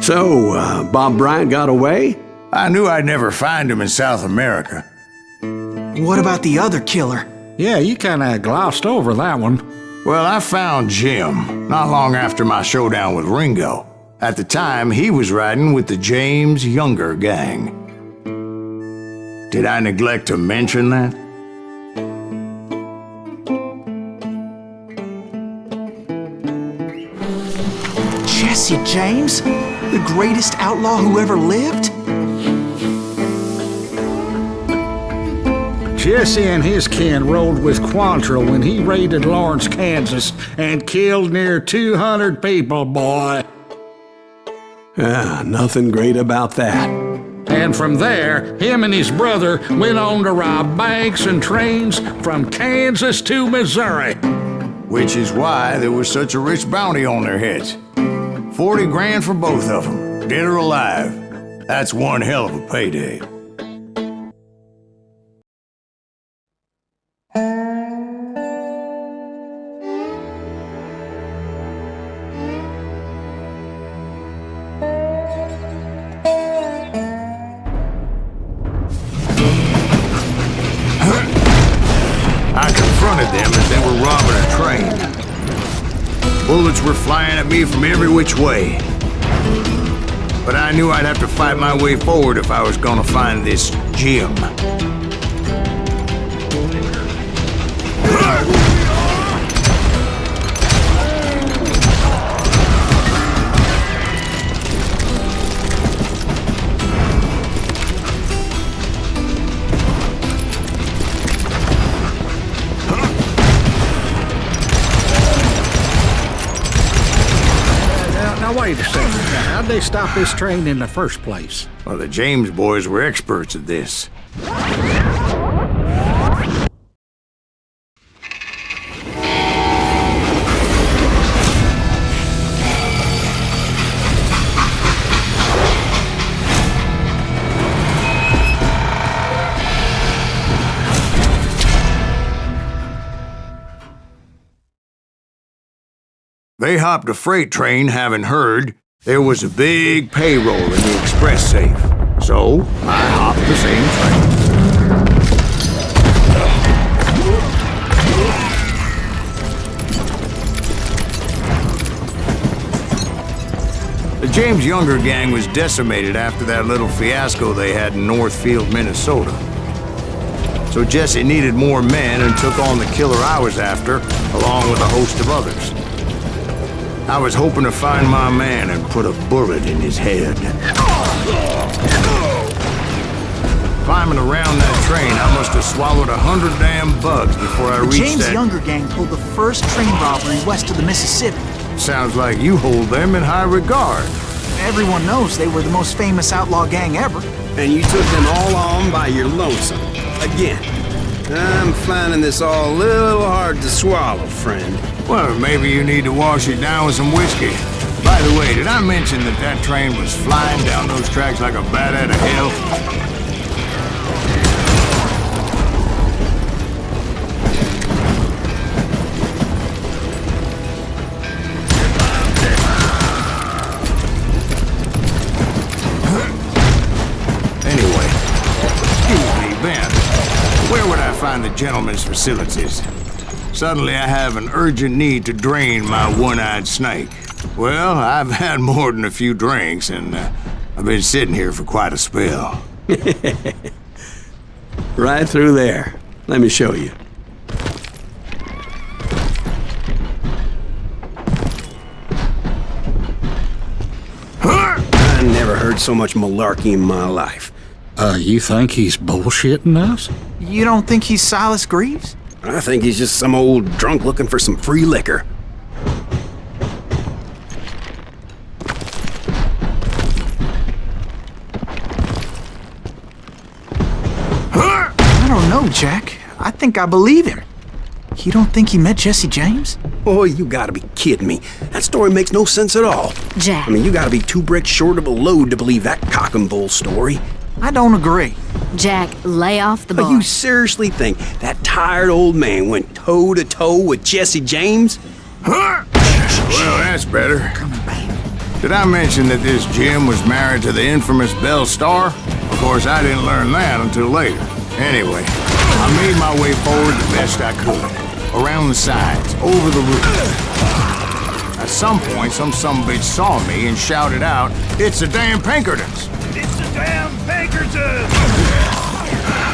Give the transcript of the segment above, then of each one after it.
So, Bob Bryant got away? I knew I'd never find him in South America. What about the other killer? Yeah, you kinda glossed over that one. Well, I found Jim not long after my showdown with Ringo. At the time, he was riding with the James Younger gang. Did I neglect to mention that? Jesse James? The greatest outlaw who ever lived? Jesse and his kin rode with Quantrill when he raided Lawrence, Kansas, and killed near 200 people, boy. Nothing great about that. And from there, him and his brother went on to rob banks and trains from Kansas to Missouri. Which is why there was such a rich bounty on their heads. 40 grand for both of them, dead or alive. That's one hell of a payday. I confronted them as they were robbing a train. Bullets were flying at me from every which way. But I knew I'd have to fight my way forward if I was gonna find this Jim. Now wait a second. How'd they stop this train in the first place? Well, the James boys were experts at this. They hopped a freight train, having heard there was a big payroll in the express safe. So, I hopped the same train. The James Younger gang was decimated after that little fiasco they had in Northfield, Minnesota. So Jesse needed more men and took on the killer I was after, along with a host of others. I was hoping to find my man and put a bullet in his head. Climbing around that train, I must have swallowed 100 damn bugs before I reached that... The James Younger gang pulled the first train robbery west of the Mississippi. Sounds like you hold them in high regard. Everyone knows they were the most famous outlaw gang ever. And you took them all on by your lonesome. Again. I'm finding this all a little hard to swallow, friend. Well, maybe you need to wash it down with some whiskey. By the way, did I mention that that train was flying down those tracks like a bat out of hell? Anyway, excuse me, Ben. Where would I find the gentleman's facilities? Suddenly I have an urgent need to drain my one-eyed snake. Well, I've had more than a few drinks, and I've been sitting here for quite a spell. Right through there. Let me show you. I never heard so much malarkey in my life. You think he's bullshitting us? You don't think he's Silas Greaves? I think he's just some old drunk looking for some free liquor. I don't know, Jack. I think I believe him. You don't think he met Jesse James? Boy, you gotta be kidding me. That story makes no sense at all. Jack. I mean, you gotta be 2 bricks short of a load to believe that cock and bull story. I don't agree. Jack, lay off the bar. You seriously think that tired old man went toe-to-toe with Jesse James? Well, that's better. Coming back. Did I mention that this Jim was married to the infamous Belle Starr? Of course, I didn't learn that until later. Anyway, I made my way forward the best I could. Around the sides, over the roof. At some point, some sumbitch saw me and shouted out, "It's the damn Pinkertons!" It's the damn Pinkertons!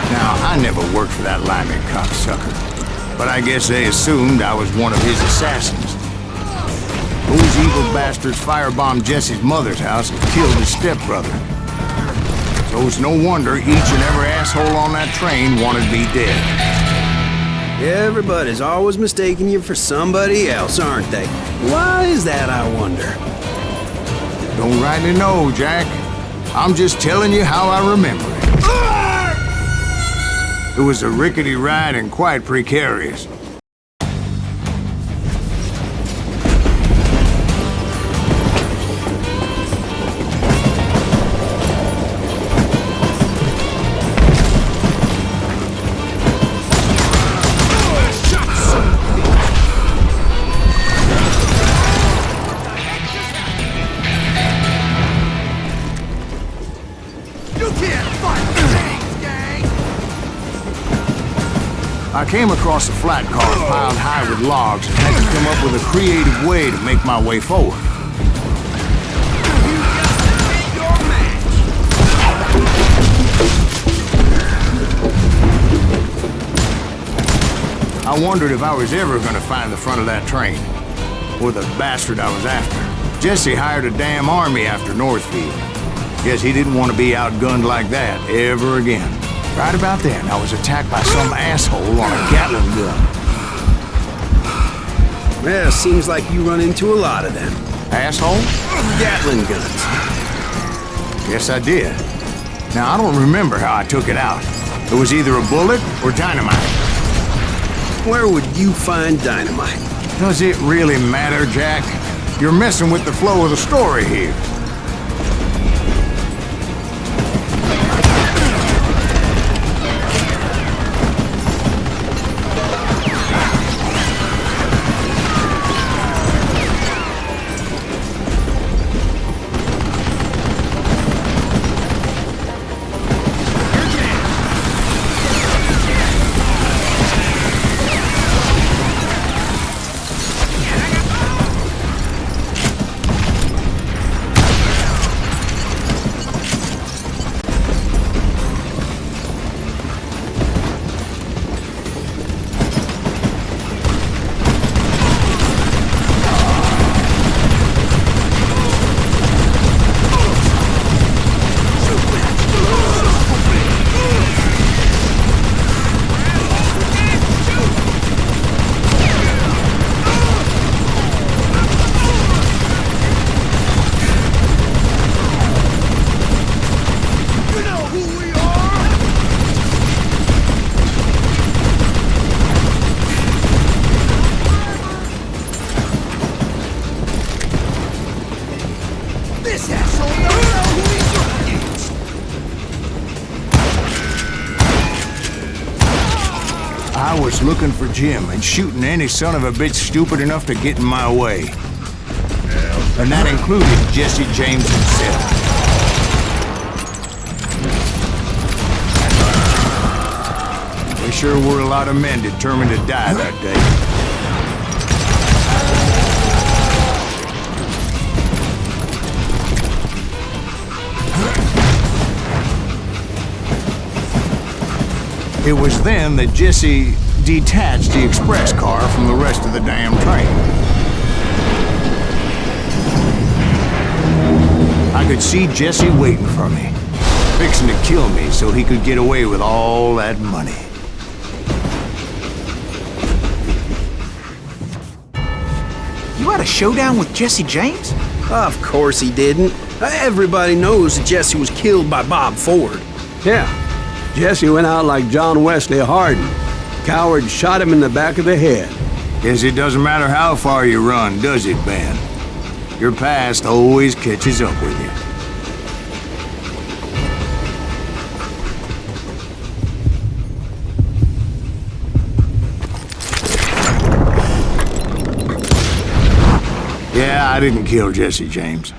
Now, I never worked for that limey cocksucker, but I guess they assumed I was one of his assassins. Those evil bastards firebombed Jesse's mother's house and killed his stepbrother. So it's no wonder each and every asshole on that train wanted me dead. Everybody's always mistaking you for somebody else, aren't they? Why is that, I wonder? Don't rightly know, Jack. I'm just telling you how I remember it. It was a rickety ride and quite precarious. I came across a flat car piled high with logs and had to come up with a creative way to make my way forward. I wondered if I was ever going to find the front of that train, or the bastard I was after. Jesse hired a damn army after Northfield. Guess he didn't want to be outgunned like that ever again. Right about then, I was attacked by some asshole on a Gatling gun. Well, seems like you run into a lot of them. Asshole? Gatling guns. Yes, I did. Now, I don't remember how I took it out. It was either a bullet or dynamite. Where would you find dynamite? Does it really matter, Jack? You're messing with the flow of the story here. I was looking for Jim and shooting any son of a bitch stupid enough to get in my way. And that included Jesse James himself. There sure were a lot of men determined to die that day. It was then that Jesse detached the express car from the rest of the damn train. I could see Jesse waiting for me, fixing to kill me so he could get away with all that money. You had a showdown with Jesse James? Of course he didn't. Everybody knows that Jesse was killed by Bob Ford. Yeah, Jesse went out like John Wesley Hardin. Coward shot him in the back of the head. Guess it doesn't matter how far you run, does it, Ben? Your past always catches up with you. Yeah, I didn't kill Jesse James.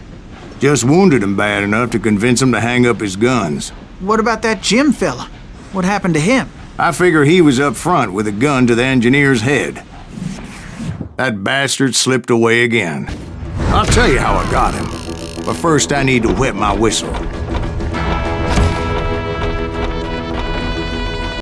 Just wounded him bad enough to convince him to hang up his guns. What about that Jim fella? What happened to him? I figure he was up front with a gun to the engineer's head. That bastard slipped away again. I'll tell you how I got him. But first I need to wet my whistle.